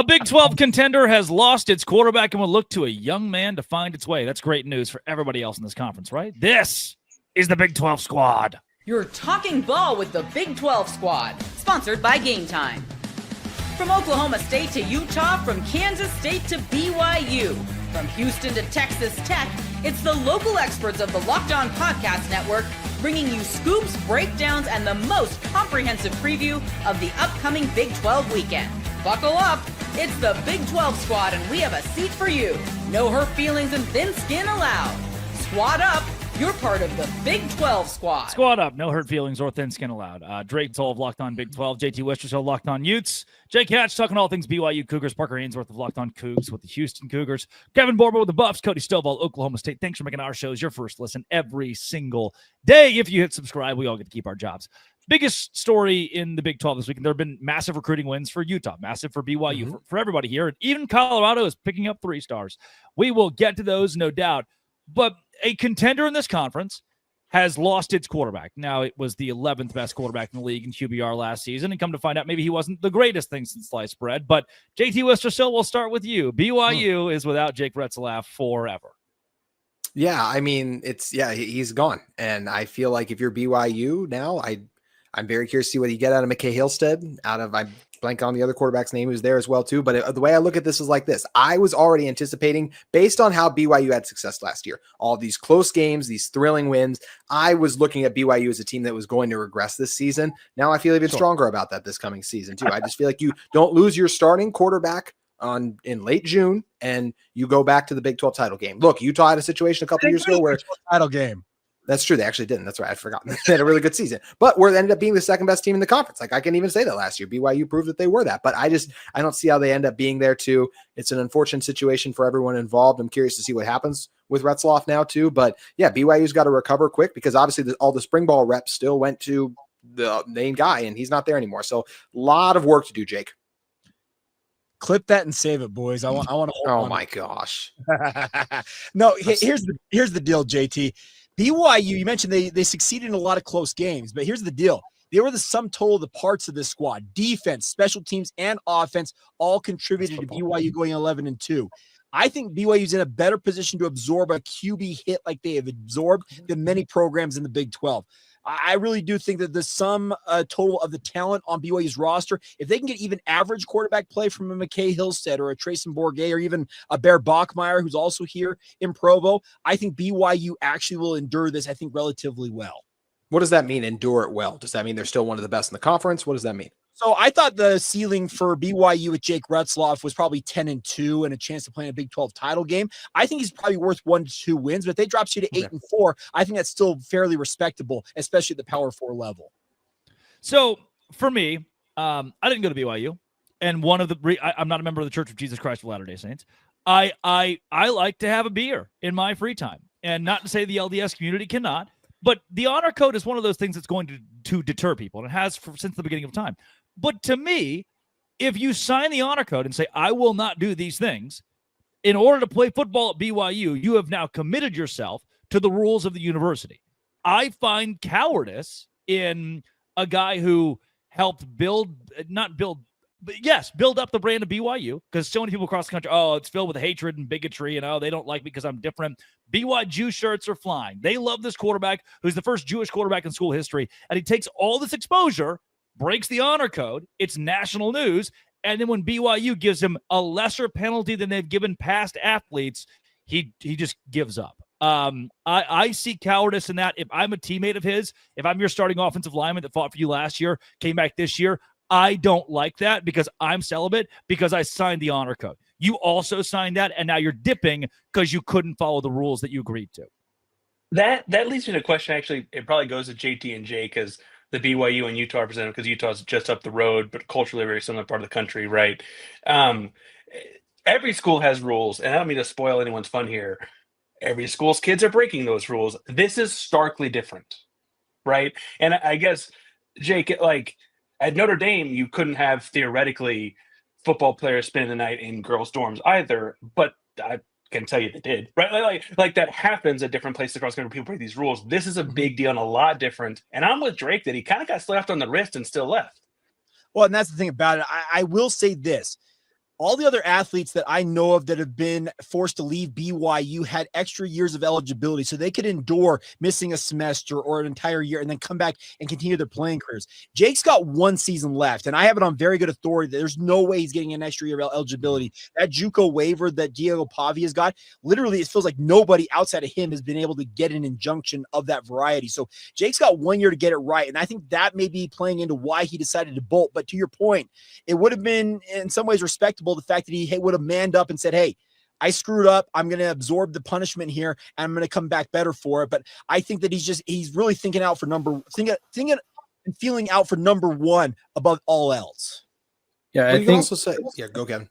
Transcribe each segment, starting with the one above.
A Big 12 contender has lost its quarterback and will look to a young man to find its way. That's great news for everybody else in this conference, right? This is the Big 12 squad. You're talking ball with the Big 12 squad, sponsored by Game Time. From Oklahoma State to Utah, from Kansas State to BYU, from Houston to Texas Tech, it's the local experts of the Locked On Podcast Network bringing you scoops, breakdowns, and the most comprehensive preview of the upcoming Big 12 weekend. Buckle up, it's the Big 12 squad, and we have a seat for you. No hurt feelings and thin skin allowed. Squad up. You're part of the Big 12 squad. Squad up. No hurt feelings or thin skin allowed. Drake Toll of Locked On Big 12. JT Wister's of Locked On Utes. Jake Hatch talking all things BYU Cougars. Parker Ainsworth of Locked On Cougs with the Houston Cougars. Kevin Borba with the Buffs. Cody Stovall, Oklahoma State. Thanks for making our shows your first listen every single day. If you hit subscribe, we all get to keep our jobs. Biggest story in the Big 12 this week, and there have been massive recruiting wins for Utah, massive for BYU, for everybody here. And even Colorado is picking up 3 stars. We will get to those, no doubt. But a contender in this conference has lost its quarterback. Now, it was the 11th best quarterback in the league in QBR last season, and come to find out maybe he wasn't the greatest thing since sliced bread. But JT Wistersill, we'll start with you. BYU is without Jake Retzlaff forever. Yeah, I mean, he's gone. And I feel like if you're BYU now, I'm very curious to see what you get out of McKay Hillstead, I'm blank on the other quarterback's name who's there as well too. But the way I look at this is like this. I was already anticipating, based on how BYU had success last year, all these close games, these thrilling wins, I was looking at BYU as a team that was going to regress this season. Now I feel even stronger about that this coming season too. I just feel like you don't lose your starting quarterback in late June and you go back to the Big 12 title game. Look, Utah had a situation a couple years ago where title game. That's true. They actually didn't. That's right. I forgot. They had a really good season, but they ended up being the second best team in the conference. Like I can even say that last year, BYU proved that they were that, but I don't see how they end up being there too. It's an unfortunate situation for everyone involved. I'm curious to see what happens with Retzlaff now too, but yeah, BYU's got to recover quick because obviously all the spring ball reps still went to the main guy and he's not there anymore. So a lot of work to do, Jake. Clip that and save it, boys. I want to. Oh my gosh. No, here's the deal, JT. BYU, you mentioned they succeeded in a lot of close games, but here's the deal. They were the sum total of the parts of this squad. Defense, special teams, and offense all contributed to BYU going 11-2. I think BYU's in a better position to absorb a QB hit like they have absorbed than many programs in the Big 12. I really do think that the sum total of the talent on BYU's roster, if they can get even average quarterback play from a McKay Hillstead or a Trayson Bourget or even a Bear Bachmeyer, who's also here in Provo, I think BYU actually will endure this, I think, relatively well. What does that mean, endure it well? Does that mean they're still one of the best in the conference? What does that mean? So I thought the ceiling for BYU with Jake Retzlaff was probably 10-2 and a chance to play in a Big 12 title game. I think he's probably worth 1 to 2 wins, but if they drops you to 8-4, I think that's still fairly respectable, especially at the Power 4 level. So for me, I didn't go to BYU, and I'm not a member of the Church of Jesus Christ of Latter-day Saints. I like to have a beer in my free time, and not to say the LDS community cannot, but the honor code is one of those things that's going to deter people, and it has since the beginning of time. But to me, if you sign the honor code and say, I will not do these things, in order to play football at BYU, you have now committed yourself to the rules of the university. I find cowardice in a guy who helped build up the brand of BYU, because so many people across the country, it's filled with hatred and bigotry, and they don't like me because I'm different. BYU shirts are flying. They love this quarterback who's the first Jewish quarterback in school history, and he takes all this exposure, breaks the honor code, it's national news, and then when BYU gives him a lesser penalty than they've given past athletes, he just gives up. I see cowardice in that. If I'm a teammate of his, if I'm your starting offensive lineman that fought for you last year, came back this year, I don't like that because I'm celibate, because I signed the honor code. You also signed that, and now you're dipping because you couldn't follow the rules that you agreed to. That leads me to a question. Actually, it probably goes to JT and Jake as the BYU and Utah representative, because Utah's just up the road, but culturally a very similar part of the country, right? Every school has rules, and I don't mean to spoil anyone's fun here. Every school's kids are breaking those rules. This is starkly different, right? And I guess, Jake, like at Notre Dame, you couldn't have theoretically football players spending the night in girls' dorms either, but I can tell you they did, right? Like that happens at different places across the country. People break these rules. This is a big deal and a lot different. And I'm with Drake that he kind of got slapped on the wrist and still left. Well, and that's the thing about it. I will say this. all the other athletes that I know of that have been forced to leave BYU had extra years of eligibility, so they could endure missing a semester or an entire year and then come back and continue their playing careers. Jake's got 1 season left, and I have it on very good authority that there's no way he's getting an extra year of eligibility. That JUCO waiver that Diego Pavia's got, literally, it feels like nobody outside of him has been able to get an injunction of that variety. So Jake's got 1 year to get it right, and I think that may be playing into why he decided to bolt. But to your point, it would have been in some ways respectable the fact that he would have manned up and said, hey, I screwed up. I'm going to absorb the punishment here and I'm going to come back better for it. But I think that he's really thinking out for thinking and feeling out for number one above all else. Yeah, Well, I you can think also say, yeah, go Kevin.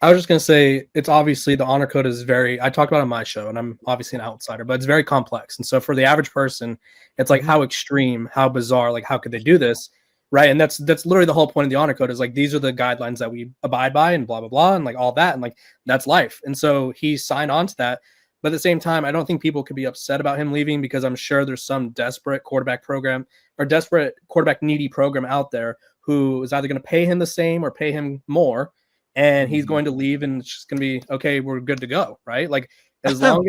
I was just going to say, it's obviously the honor code is I talked about it on my show, and I'm obviously an outsider, but it's very complex. And so for the average person, it's like how extreme, how bizarre, like how could they do this? Right. And that's literally the whole point of the honor code is like, these are the guidelines that we abide by and blah, blah, blah. And like all that. And like, that's life. And so he signed on to that. But at the same time, I don't think people could be upset about him leaving because I'm sure there's some desperate quarterback program or desperate quarterback needy program out there who is either going to pay him the same or pay him more. And he's going to leave and it's just going to be, okay, we're good to go. Right. Like as long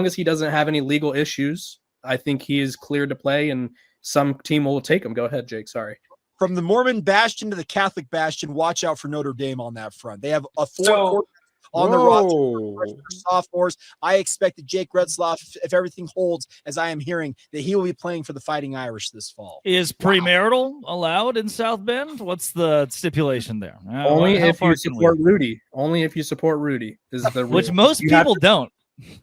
as he doesn't have any legal issues, I think he is cleared to play and some team will take him. Go ahead, Jake. Sorry. From the Mormon bastion to the Catholic bastion, watch out for Notre Dame on that front. They have a four on the roster for sophomores. I expect that Jake Retzlaff, if everything holds, as I am hearing, that he will be playing for the Fighting Irish this fall. Is premarital allowed in South Bend? What's the stipulation there? Only if you support Rudy. Only if you support Rudy is the rule. Which most people don't.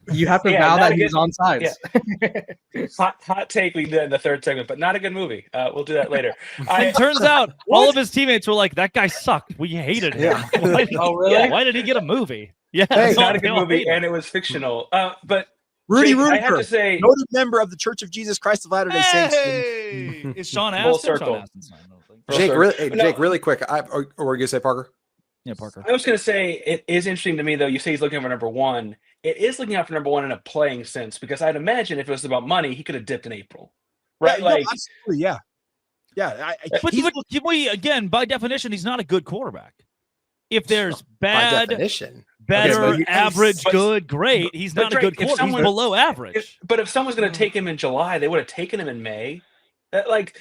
You have to vow that he's on sides. Yeah. hot take we did in the third segment, but not a good movie. We'll do that later. It turns out all of his teammates were like, that guy sucked. We hated him. Yeah. Why did he get a movie? Yeah, it's not a good movie, and it was fictional. But Rudy Jake, Rudiger, I have to say, noted member of the Church of Jesus Christ of Latter-day Saints. Hey! Is Sean Full Astin? circle. Sean Astin's not, I don't think. Jake, really quick. Or were you gonna say Parker? Yeah, Parker. I was going to say it is interesting to me, though. You say he's looking for number one. It is looking out for number one in a playing sense because I'd imagine if it was about money, he could have dipped in April, right? Yeah, like, absolutely, yeah. But we, again, by definition, he's not a good quarterback. If there's By bad, definition. better, Okay, average, good, great, he's not a good quarterback. He's below average. But if someone's going to take him in July, they would have taken him in May. If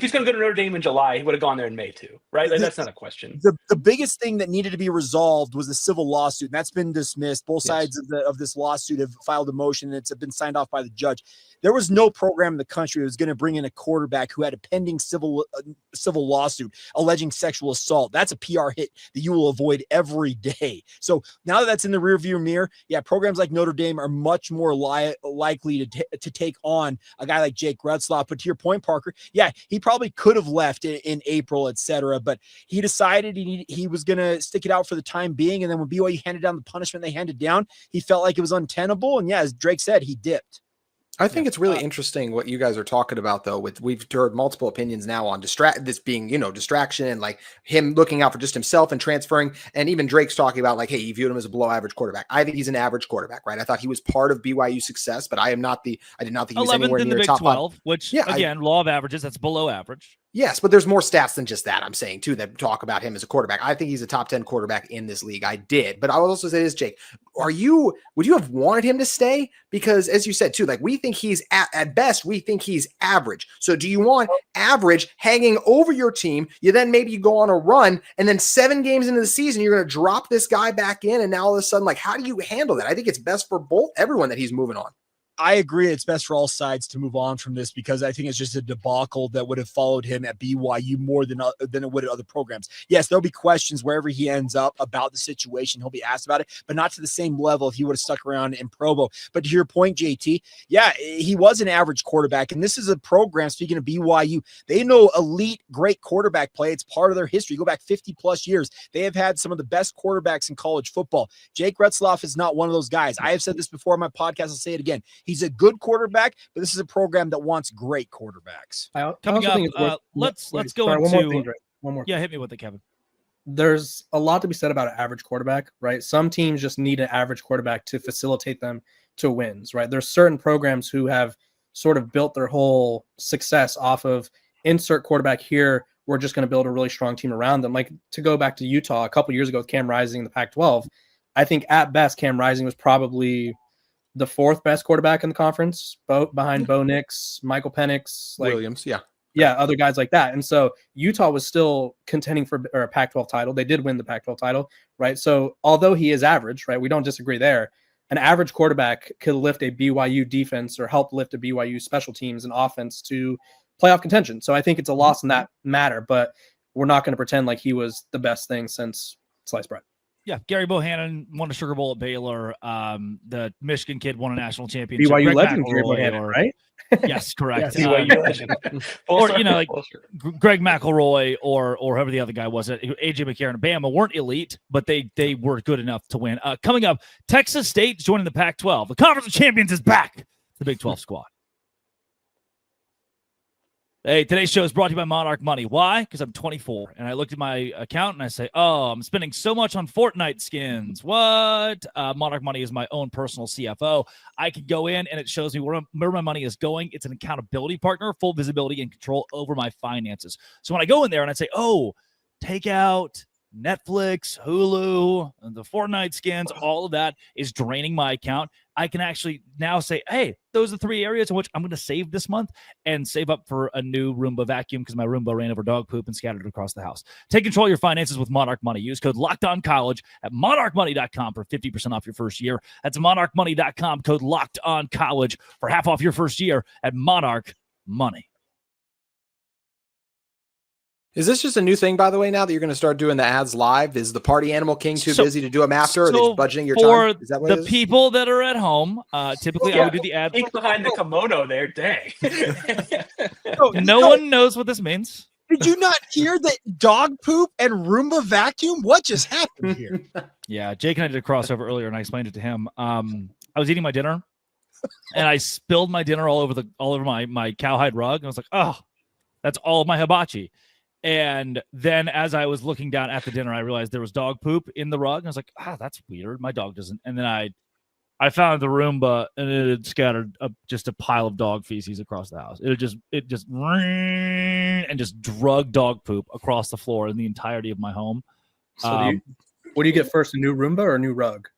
he's going to go to Notre Dame in July, he would have gone there in May too, right? Like, that's not a question. The biggest thing that needed to be resolved was the civil lawsuit, and that's been dismissed. Both sides of this lawsuit have filed a motion, and it's been signed off by the judge. There was no program in the country that was going to bring in a quarterback who had a pending civil lawsuit alleging sexual assault. That's a PR hit that you will avoid every day. So now that that's in the rearview mirror, programs like Notre Dame are much more likely to take on a guy like Jake Retzlaff. But to your point, Parker, he probably could have left in April, etc. But he decided he was going to stick it out for the time being. And then when BYU handed down the punishment they handed down, he felt like it was untenable. And as Drake said, he dipped. I think it's really interesting what you guys are talking about, though. We've heard multiple opinions now on this being, distraction and like him looking out for just himself and transferring. And even Drake's talking about like, hey, he viewed him as a below average quarterback. I think he's an average quarterback, right? I thought he was part of BYU's success, but I did not think he was anywhere in the near Big top 12, which again, law of averages, that's below average. Yes, but there's more stats than just that, I'm saying, too, that talk about him as a quarterback. I think he's a top 10 quarterback in this league. I did. But I would also say this, Jake, would you have wanted him to stay? Because as you said, too, like we think he's at best, we think he's average. So do you want average hanging over your team? You go on a run and then 7 games into the season, you're going to drop this guy back in. And now all of a sudden, like, how do you handle that? I think it's best for everyone that he's moving on. I agree. It's best for all sides to move on from this because I think it's just a debacle that would have followed him at BYU more than it would at other programs. Yes, there'll be questions wherever he ends up about the situation. He'll be asked about it, but not to the same level if he would have stuck around in Provo. But to your point, JT, he was an average quarterback. And this is a program, speaking of BYU, they know elite, great quarterback play. It's part of their history. Go back 50 plus years. They have had some of the best quarterbacks in college football. Jake Retzlaff is not one of those guys. I have said this before on my podcast. I'll say it again. He's a good quarterback, but this is a program that wants great quarterbacks. Coming up, let's go into one more. Yeah, hit me with it, Kevin. There's a lot to be said about an average quarterback, right? Some teams just need an average quarterback to facilitate them to wins, right? There's certain programs who have sort of built their whole success off of insert quarterback here we're just going to build a really strong team around them. Like, to go back to Utah a couple years ago with Cam Rising in the Pac-12, I think at best Cam Rising was probably the 4th best quarterback in the conference, behind Bo Nix, Michael Penix, Williams, other guys like that. And so Utah was still contending for a Pac-12 title. They did win the Pac-12 title, right? So although he is average, right, we don't disagree there. An average quarterback could lift a BYU defense or help lift a BYU special teams and offense to playoff contention. So I think it's a loss in that matter, but we're not going to pretend like he was the best thing since sliced bread. Yeah, Gary Bohannon won a Sugar Bowl at Baylor. The Michigan kid won a national championship. BYU Greg legend Gary McElroy, Bohannon, right? Yes, correct. BYU legend. Or Greg McElroy or whoever the other guy was, AJ McCarron and Bama weren't elite, but they were good enough to win. Coming up, Texas State joining the Pac-12. The Conference of Champions is back. The Big 12 squad. Hey, today's show is brought to you by Monarch Money. Why? Because I'm 24, and I looked at my account and I say, oh, I'm spending so much on Fortnite skins. What? Monarch Money is my own personal CFO. I can go in, and it shows me where my money is going. It's an accountability partner, full visibility and control over my finances. So when I go in there and I say, oh, take out Netflix, Hulu, the Fortnite skins, all of that is draining my account. I can actually now say, hey, those are 3 areas in which I'm going to save this month and save up for a new Roomba vacuum because my Roomba ran over dog poop and scattered it across the house. Take control of your finances with Monarch Money. Use code LOCKEDONCollege at monarchmoney.com for 50% off your first year. That's monarchmoney.com, code LOCKEDONCollege for half off your first year at Monarch Money. Is this just a new thing, by the way, now that you're going to start doing the ads live? Is the Party Animal King too busy to do them after? Are they just budgeting your time? Is that what it is? People that are at home, typically I would do the ad. Peek behind the kimono there, dang. No one knows what this means. Did you not hear that dog poop and Roomba vacuum? What just happened here? Yeah, Jake and I did a crossover earlier, and I explained it to him. I was eating my dinner, and I spilled my dinner all over my cowhide rug. And I was like, oh, that's all of my hibachi. And then as I was looking down at the dinner, I realized there was dog poop in the rug. And I was like, that's weird. My dog doesn't. And then I found the Roomba, and it had scattered just a pile of dog feces across the house. It just drug dog poop across the floor in the entirety of my home. So what do you get first, a new Roomba or a new rug?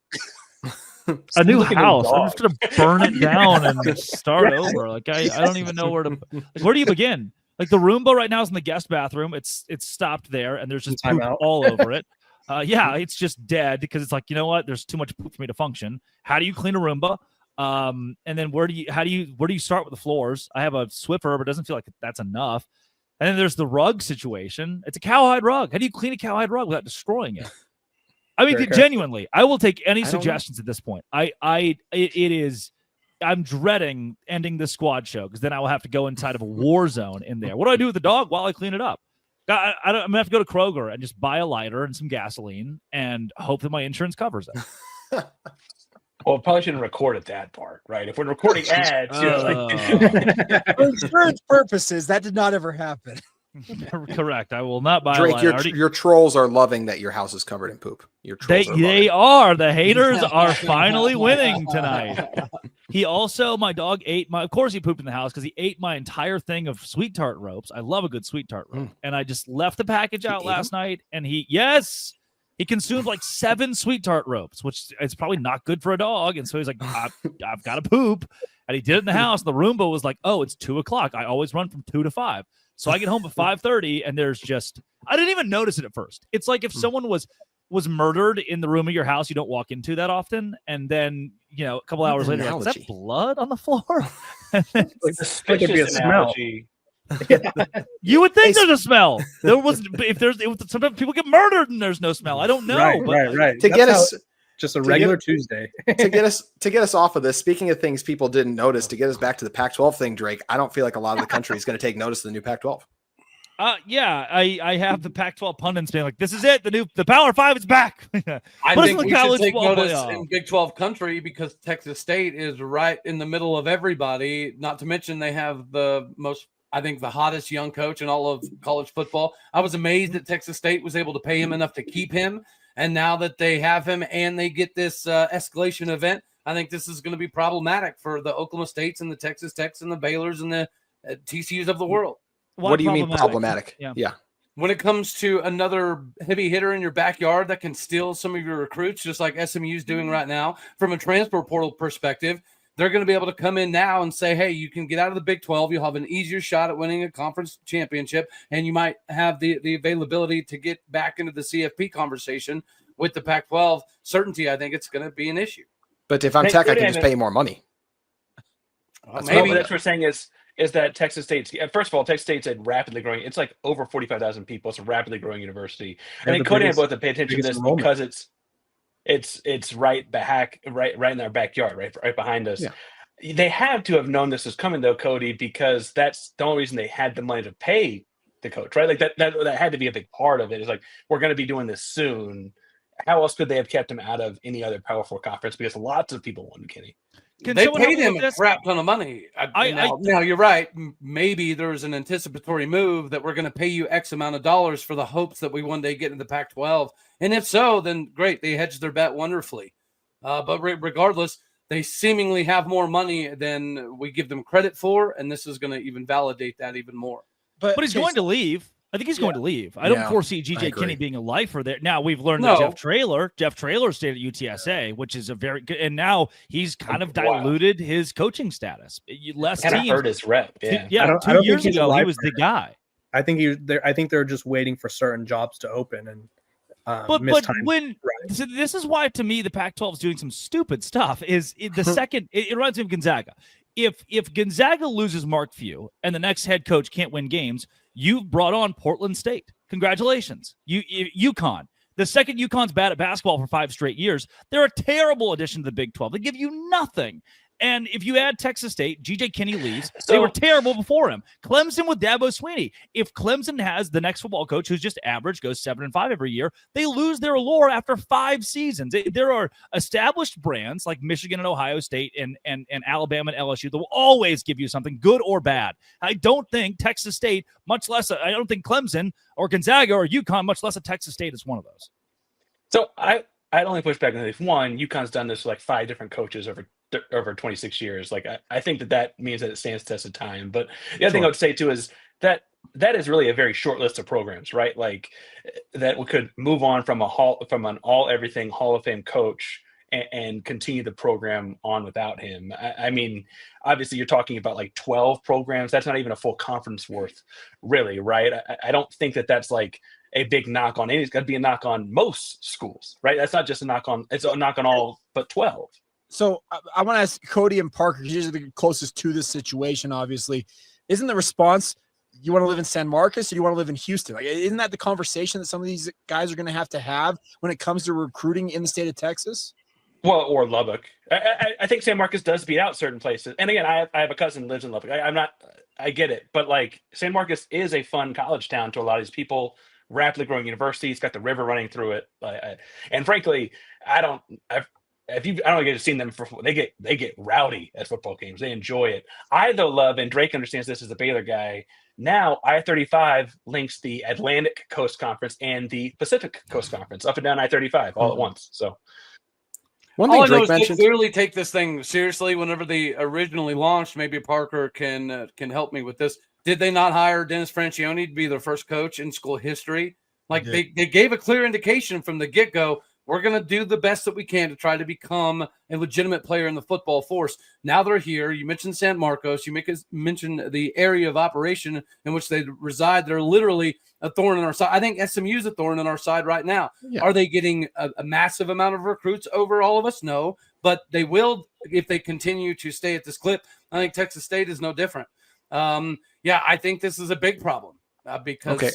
A new house. I'm just going to burn it down and start over. Like I don't even know where do you begin? Like the Roomba right now is in the guest bathroom. It's stopped there, and there's just poop all over it. It's just dead because it's like, you know what? There's too much poop for me to function. How do you clean a Roomba? And then where do you start with the floors? I have a Swiffer, but it doesn't feel like that's enough. And then there's the rug situation. It's a cowhide rug. How do you clean a cowhide rug without destroying it? I mean, genuinely, I will take any suggestions at this point. I'm dreading ending this squad show because then I will have to go inside of a war zone in there. What do I do with the dog while I clean it up? I'm going to have to go to Kroger and just buy a lighter and some gasoline and hope that my insurance covers it. Well, probably shouldn't record at that part, right? If we're recording ads, for insurance purposes, that did not ever happen. Correct. I will not buy Drake, a lighter. your trolls are loving that your house is covered in poop. Your trolls they are. The haters are finally winning tonight. He also, my dog ate of course he pooped in the house because he ate my entire thing of sweet tart ropes. I love a good sweet tart rope. And I just left the package out last night, and he consumed like 7 sweet tart ropes, which is probably not good for a dog. And so he's like, I've got to poop. And he did it in the house. The Roomba was like, oh, it's 2:00. I always run from 2 to 5. So I get home at 5:30, and there's I didn't even notice it at first. It's like if someone was murdered in the room of your house you don't walk into that often, and then a couple hours later, like, is that blood on the floor? It could be a smell. You would think there's a smell. Sometimes people get murdered and there's no smell. I don't know. Right. To get us. Just a regular Tuesday. to get us off of this, speaking of things people didn't notice, to get us back to the Pac-12 thing, Drake, I don't feel like a lot of the country is going to take notice of the new Pac-12. I have the Pac-12 pundits being like, this is it. The Power 5 is back. I think we should take notice in Big 12 country because Texas State is right in the middle of everybody. Not to mention they have the hottest young coach in all of college football. I was amazed that Texas State was able to pay him enough to keep him. And now that they have him and they get this escalation event, I think this is going to be problematic for the Oklahoma States and the Texas Techs and the Baylors and the TCUs of the world. What do you mean problematic? Yeah. when it comes to another heavy hitter in your backyard that can steal some of your recruits, just like SMU is doing right now, from a transfer portal perspective, they're going to be able to come in now and say, hey, you can get out of the Big 12. You'll have an easier shot at winning a conference championship, and you might have the availability to get back into the CFP conversation with the Pac-12. Certainty, I think it's going to be an issue. But if I'm Tech, I can just pay more money. Well, maybe that's what we're saying is that Texas State's, first of all, Texas State's a rapidly growing, it's like over 45,000 people. It's a rapidly growing university. And they couldn't have both to pay attention to this because it's right in our backyard, right behind us. Yeah. They had to have known this was coming though, Cody, because that's the only reason they had the money to pay the coach, right? Like that had to be a big part of it. It's like, we're going to be doing this soon. How else could they have kept him out of any other Power 4 conference? Because lots of people wanted Kenny. They paid him a crap ton of money. Now, you're right. Maybe there was an anticipatory move that we're going to pay you X amount of dollars for the hopes that we one day get into the Pac-12. And if so, then great. They hedged their bet wonderfully. But regardless, they seemingly have more money than we give them credit for. And this is going to even validate that even more. But he's going to leave. I think he's going to leave. I don't foresee GJ Kinney being a lifer there. Now we've learned that Jeff Traylor stayed at UTSA, which is a very good, and now he's kind of diluted his coaching status. Less teams hurt his rep. Yeah, 2 years ago he was the guy. I think they're just waiting for certain jobs to open and. But when so this is why to me the Pac-12 is doing some stupid stuff. The second it reminds me of Gonzaga. If Gonzaga loses Mark Few and the next head coach can't win games, you've brought on Portland State. Congratulations. UConn. The second UConn's bad at basketball for 5 straight years, they're a terrible addition to the Big 12. They give you nothing. And if you add Texas State, GJ Kinney leaves. They were terrible before him. Clemson with Dabo Swinney. If Clemson has the next football coach who's just average, goes 7-5 every year, they lose their allure after 5 seasons. There are established brands like Michigan and Ohio State and Alabama and LSU that will always give you something good or bad. I don't think Texas State, much less, I don't think Clemson or Gonzaga or UConn, much less a Texas State is one of those. So I'd only push back on this. One, UConn's done this with like 5 different coaches over 26 years. Like I think that means that it stands the test of time. But the other thing I would say too is that is really a very short list of programs, right? Like that we could move on from an all-everything Hall of Fame coach and continue the program on without him. I mean, obviously you're talking about like 12 programs. That's not even a full conference worth, really, right? I don't think that's like a big knock on any. It's got to be a knock on most schools, right? That's not just a knock on. It's a knock on all but 12. So I want to ask Cody and Parker, because you're the closest to this situation, obviously. Isn't the response, you want to live in San Marcos or you want to live in Houston? Like, isn't that the conversation that some of these guys are going to have when it comes to recruiting in the state of Texas? Well, or Lubbock. I think San Marcos does beat out certain places. And again, I have a cousin who lives in Lubbock. I get it. But like San Marcos is a fun college town to a lot of these people. Rapidly growing university. It's got the river running through it. And frankly, I don't get to see them they get rowdy at football games. They enjoy it. I though love, and Drake understands this as a Baylor guy. Now I-35 links the Atlantic Coast Conference and the Pacific Coast Conference up and down I-35 all at once. So one thing Drake mentioned, they clearly take this thing seriously. Whenever they originally launched, maybe Parker can help me with this. Did they not hire Dennis Francione to be their first coach in school history? Like they gave a clear indication from the get-go, we're going to do the best that we can to try to become a legitimate player in the football force. Now they're here. You mentioned San Marcos. You mentioned the area of operation in which they reside. They're literally a thorn in our side. I think SMU is a thorn in our side right now. Yeah. Are they getting a massive amount of recruits over all of us? No, but they will if they continue to stay at this clip. I think Texas State is no different. I think this is a big problem because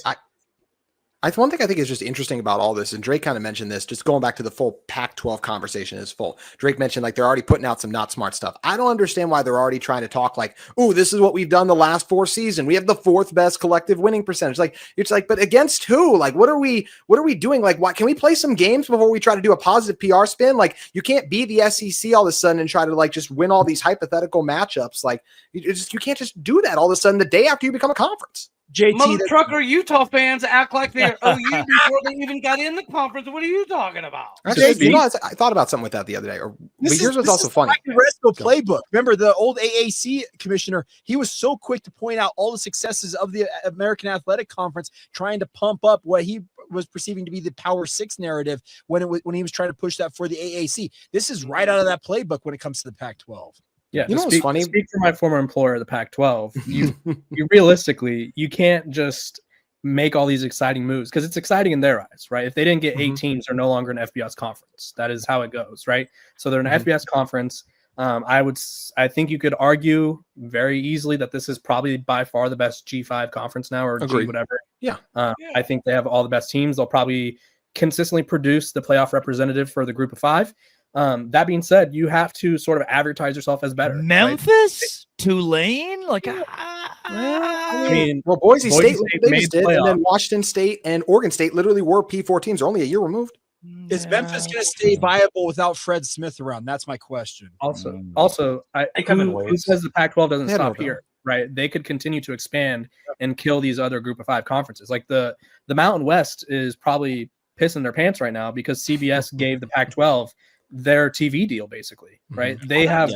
one thing I think is just interesting about all this, and Drake kind of mentioned this, just going back to the full Pac-12 conversation is full. Drake mentioned like they're already putting out some not smart stuff. I don't understand why they're already trying to talk like, oh, this is what we've done the last 4 seasons. We have the 4th best collective winning percentage. Like it's like, but against who? Like what are we doing? Like what can we play some games before we try to do a positive PR spin? Like you can't be the SEC all of a sudden and try to like just win all these hypothetical matchups. Like you can't just do that all of a sudden the day after you become a conference. JT, Mother trucker Utah fans act like they're OU before they even got in the conference. What are you talking about? Actually, I thought about something with that the other day. But here's what's also funny. The Resco playbook. Remember the old AAC commissioner? He was so quick to point out all the successes of the American Athletic Conference, trying to pump up what he was perceiving to be the Power Six narrative when he was trying to push that for the AAC. This is right out of that playbook when it comes to the Pac-12. Yeah, you know what's funny? Speak for my former employer, the Pac-12. You realistically, you can't just make all these exciting moves because it's exciting in their eyes, right? If they didn't get 8 teams, they're no longer an FBS conference. That is how it goes, right? So they're an FBS conference. I think you could argue very easily that this is probably by far the best G5 conference now, or G whatever. Yeah. I think they have all the best teams. They'll probably consistently produce the playoff representative for the group of 5. That being said, you have to sort of advertise yourself as better. Memphis, right? Tulane, Boise State did, and then Washington State and Oregon State literally were P4 teams. They're only a year removed. Is Memphis going to stay viable without Fred Smith around? That's my question. Also, who says the Pac-12 doesn't stop here? Right? They could continue to expand and kill these other group of 5 conferences. Like the Mountain West is probably pissing their pants right now because CBS gave the Pac-12 their TV deal, basically, right? They have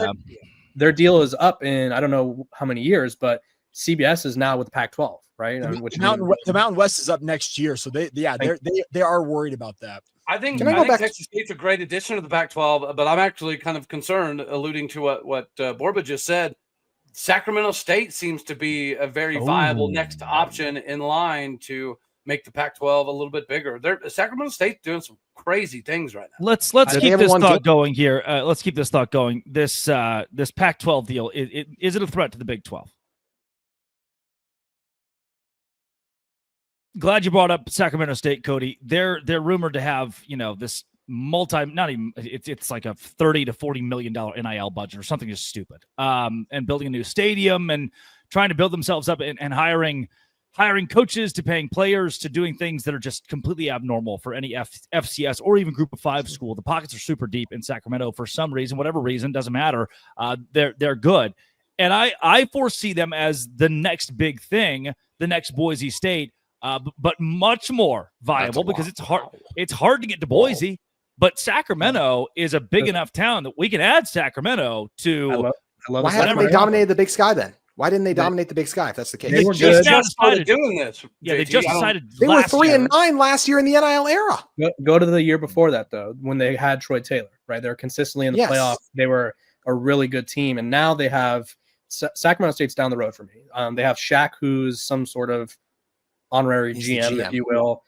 their deal is up in I don't know how many years, but CBS is now with the Pac-12, right? The Mountain West is up next year, so they are worried about that. I think Texas State's a great addition to the Pac-12, but I'm actually kind of concerned, alluding to what Borba just said. Sacramento State seems to be a very viable next option in line to make the Pac-12 a little bit bigger. Sacramento State's doing some crazy things right now. Let's keep this thought going here. Let's keep this thought going. This Pac-12 deal, is it a threat to the Big 12? Glad you brought up Sacramento State, Cody. They're rumored to have, this it's like a $30 to $40 million NIL budget or something just stupid. And building a new stadium and trying to build themselves up and hiring coaches to paying players to doing things that are just completely abnormal for any FCS or even group of 5 school. The pockets are super deep in Sacramento for some reason, whatever reason, doesn't matter. They're good. And I foresee them as the next big thing, the next Boise State, but much more viable because it's hard to get to Boise, but Sacramento is a big enough town that we can add Sacramento to. Why haven't they dominated the Big Sky then? Why didn't they dominate the Big Sky if that's the case? They just started doing this. Yeah, they just decided. They were 3-9 last year in the NIL era. Go to the year before that though, when they had Troy Taylor. Right, they were consistently in the playoff. They were a really good team, and now they have Sacramento State's down the road for me. They have Shaq, who's some sort of honorary GM, if you will.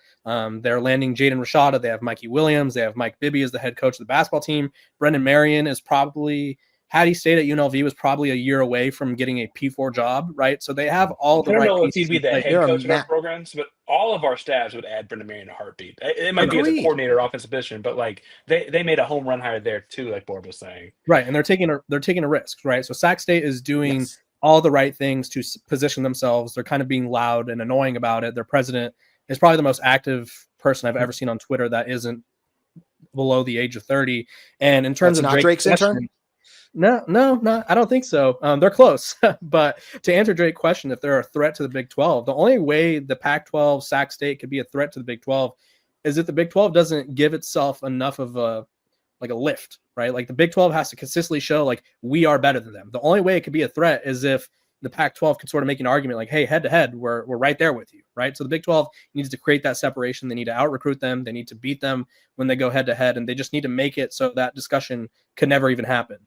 They're landing Jaden Rashada. They have Mikey Williams. They have Mike Bibby as the head coach of the basketball team. Brendan Marion is probably. Had he stayed at UNLV, was probably a year away from getting a P4 job, right? So they have all the right. I don't know if he'd be the head coach of our programs, but all of our staffs would add Brendan Marion in a heartbeat. It might be as a coordinator, offensive position, but like they made a home run hire there too, like Borb was saying. Right, and they're taking a risk, right? So Sac State is doing all the right things to position themselves. They're kind of being loud and annoying about it. Their president is probably the most active person I've ever seen on Twitter that isn't below the age of 30. And in terms of Drake's intern. No, I don't think so. They're close. But to answer Drake's question, if they're a threat to the Big 12, the only way the Pac-12, Sac State could be a threat to the Big 12 is if the Big 12 doesn't give itself enough of a lift, right? Like the Big 12 has to consistently show like we are better than them. The only way it could be a threat is if the Pac-12 can sort of make an argument like, hey, head to head, we're right there with you, right? So the Big 12 needs to create that separation. They need to out-recruit them. They need to beat them when they go head to head, and they just need to make it so that discussion could never even happen.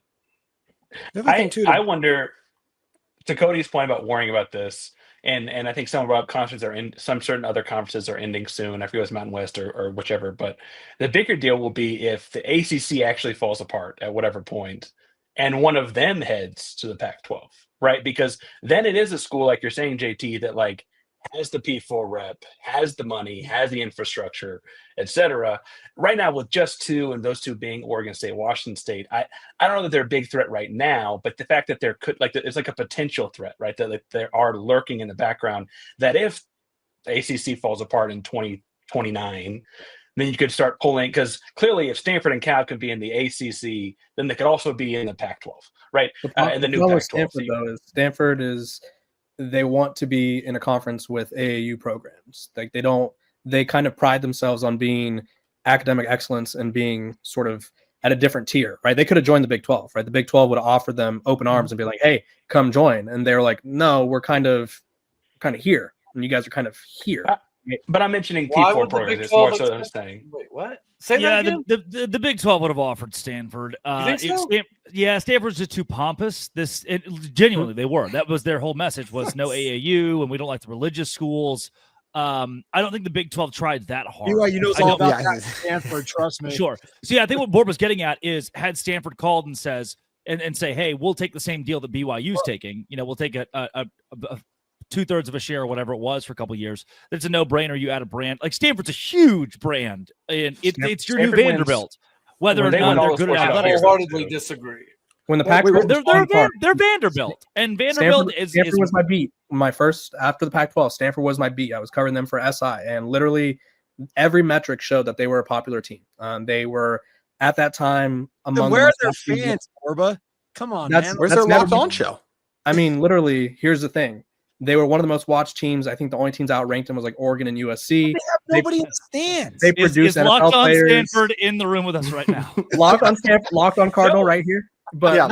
I wonder, to Cody's point about worrying about this, and I think some of our conferences some certain other conferences are ending soon. I forget if it's Mountain West or whichever, but the bigger deal will be if the ACC actually falls apart at whatever point, and one of them heads to the Pac-12, right? Because then it is a school, like you're saying, JT, that like has the P4 rep, has the money, has the infrastructure, etc. Right now, with just 2, and those 2 being Oregon State, Washington State, I don't know that they're a big threat right now, but the fact that there could it's like a potential threat, right? That like, there are lurking in the background that if the ACC falls apart in 2029, then you could start pulling, because clearly if Stanford and Cal can be in the ACC, then they could also be in the Pac-12, right? And the new Pac-12. Stanford is they want to be in a conference with AAU programs. Like they kind of pride themselves on being academic excellence and being sort of at a different tier, right? They could have joined the Big 12, right? The Big 12 would have offered them open arms and be like, hey, come join. And they're like, no, we're kind of here. And you guys are kind of here. But I'm mentioning P4 programs. It's more so than I'm saying. Wait, what? Say that again? The Big 12 would have offered Stanford. You think so? Stanford's just too pompous. Genuinely, they were. That was their whole message was no AAU, and we don't like the religious schools. I don't think the Big 12 tried that hard. BYU knows all about that. Stanford, trust me. Sure. So I think what Borb was getting at is had Stanford called and says and say, hey, we'll take the same deal that BYU's taking. We'll take a 2/3 of a share or whatever it was for a couple of years. It's a no-brainer. You add a brand like Stanford's a huge brand, and it's your new Vanderbilt. Whether or not they're good at athletics, I wholeheartedly disagree. When the Pac, they're Vanderbilt, and Vanderbilt Stanford was my beat. My first after the Pac-12, Stanford was my beat. I was covering them for SI, and literally every metric showed that they were a popular team. They were at that time among. Where are their fans, Borba? Come on, man. Where's their Locked On show? I mean, literally, here's the thing. They were one of the most watched teams. I think the only teams outranked them was like Oregon and USC. They have nobody in the stands. They produce NFL Locked On players. Stanford in the room with us right now. Locked On Stanford, Locked On Cardinal right here. But yeah,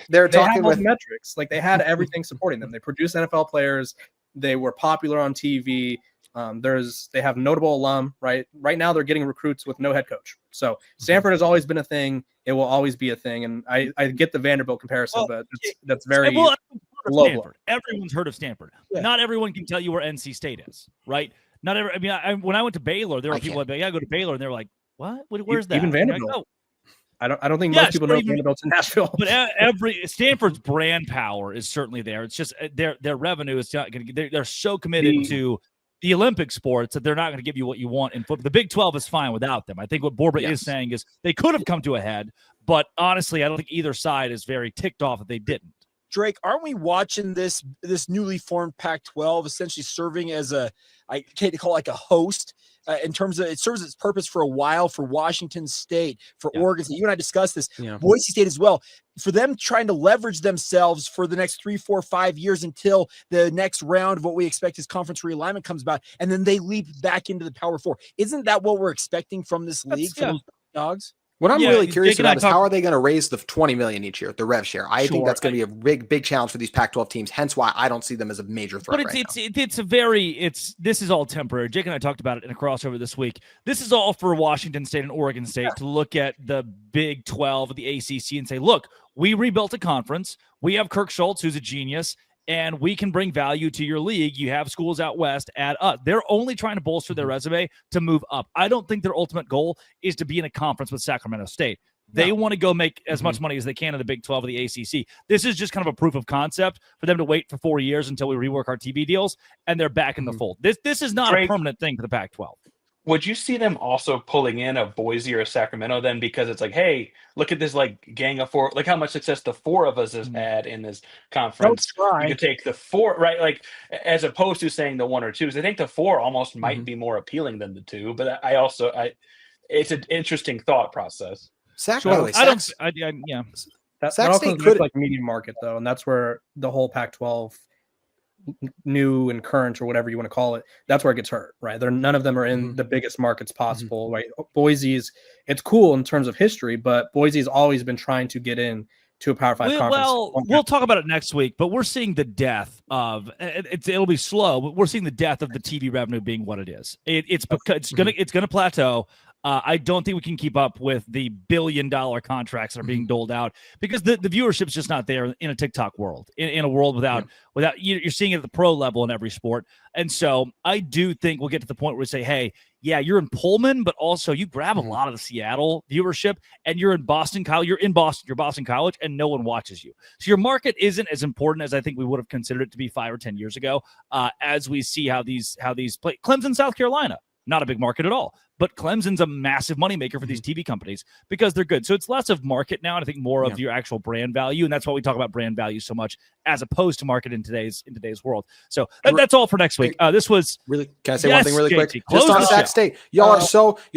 they're talking with metrics. Like they had everything supporting them. They produced NFL players. They were popular on TV. They have notable alum. Right now, they're getting recruits with no head coach. So Stanford has always been a thing. It will always be a thing. And I get the Vanderbilt comparison, but that's very low. Everyone's heard of Stanford. Yeah. Not everyone can tell you where NC State is. Right? Not every. I mean, when I went to Baylor, there were people like, "Yeah, I go to Baylor," and they were like, "What? Where's that?" Even Vanderbilt. I don't think most people know Vanderbilt's in Nashville. But Stanford's brand power is certainly there. It's just their revenue is not going to. They're so committed to the Olympic sports that they're not going to give you what you want in football. The Big 12 is fine without them. I think what Borba is saying is they could have come to a head, but honestly, I don't think either side is very ticked off that they didn't. Drake, aren't we watching this newly formed Pac-12 essentially serving as I can't call it like a host in terms of it serves its purpose for a while for Washington State, for Oregon State. You and I discussed this, Boise State as well, for them trying to leverage themselves for the next 3, 4, 5 years until the next round of what we expect is conference realignment comes about, and then they leap back into the Power Four. Isn't that what we're expecting from this league, from those dogs? What I'm really curious about is how are they going to raise the $20 million each year, the rev share? I think that's going to be a big challenge for these Pac-12 teams. Hence why I don't see them as a major threat. But this is all temporary. Jake and I talked about it in a crossover this week. This is all for Washington State and Oregon State to look at the Big 12 of the ACC and say, look, we rebuilt a conference. We have Kirk Schultz, who's a genius, and we can bring value to your league. You have schools out west add up. They're only trying to bolster their resume to move up. I don't think their ultimate goal is to be in a conference with Sacramento State. They want to go make as much money as they can in the Big 12 of the ACC. This is just kind of a proof of concept for them to wait for 4 years until we rework our TV deals, and they're back in the fold. This is not a permanent thing for the Pac-12. Would you see them also pulling in a Boise or a Sacramento then? Because it's like, hey, look at this like gang of four. Look how much success the four of us has had in this conference. You could take the four, right? Like as opposed to saying the one or twos. I think the four almost might be more appealing than the two. But it's an interesting thought process. That also could like medium market though, and that's where the whole Pac-12 new and current or whatever you want to call it, that's where it gets hurt, right? None of them are in the biggest markets possible, right? Boise's, it's cool in terms of history, but Boise's always been trying to get in to a Power 5 conference. Well, we'll talk about it next week, but we're seeing the death of it'll be slow, but we're seeing the death of the TV revenue being what it is. It's gonna plateau. I don't think we can keep up with the billion-dollar contracts that are being doled out because the viewership's just not there in a TikTok world, in a world without you're seeing it at the pro level in every sport. And so I do think we'll get to the point where we say, hey, yeah, you're in Pullman, but also you grab a lot of the Seattle viewership and you're in Boston College. You're in Boston, you're Boston College, and no one watches you. So your market isn't as important as I think we would have considered it to be 5 or 10 years ago as we see how these play. Clemson, South Carolina, not a big market at all. but Clemson's a massive moneymaker for these TV companies because they're good. So it's less of market now, and I think more of your actual brand value. And that's why we talk about brand value so much as opposed to market in today's world. So that's all for next week. This was really. Can I say one thing really quick? JT, Just on Sac State, y'all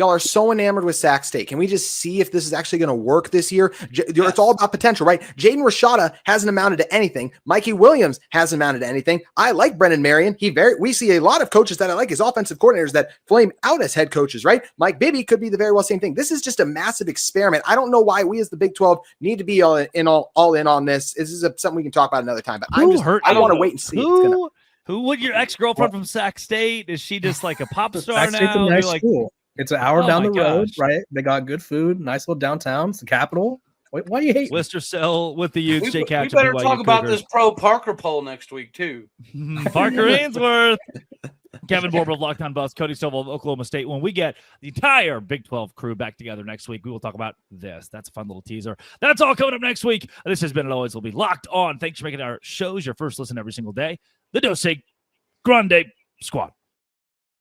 are so enamored with Sac State. Can we just see if this is actually going to work this year? It's all about potential, right? Jaden Rashada hasn't amounted to anything. Mikey Williams hasn't amounted to anything. I like Brendan Marion. We see a lot of coaches that I like as offensive coordinators that flame out as head coaches, right? Mike Bibby could be the very well same thing. This is just a massive experiment. I don't know why we as the Big 12 need to be all in on this. This is something we can talk about another time, but I want to wait and see. Who would your ex-girlfriend from Sac State? Is she just like a pop star now? State's a nice school. It's an hour down the road, right? They got good food, nice little downtown. It's the capital. Why do you hate Lister Cell with the Utes? We better talk about this pro Parker poll next week too. Parker Ainsworth, Kevin Borber of Lockdown Buffs, Cody Stovall of Oklahoma State. When we get the entire Big 12 crew back together next week, we will talk about this. That's a fun little teaser. That's all coming up next week. This has been, and always will be, Locked On. Thanks for making our shows your first listen every single day. The Dissects Grande Squad.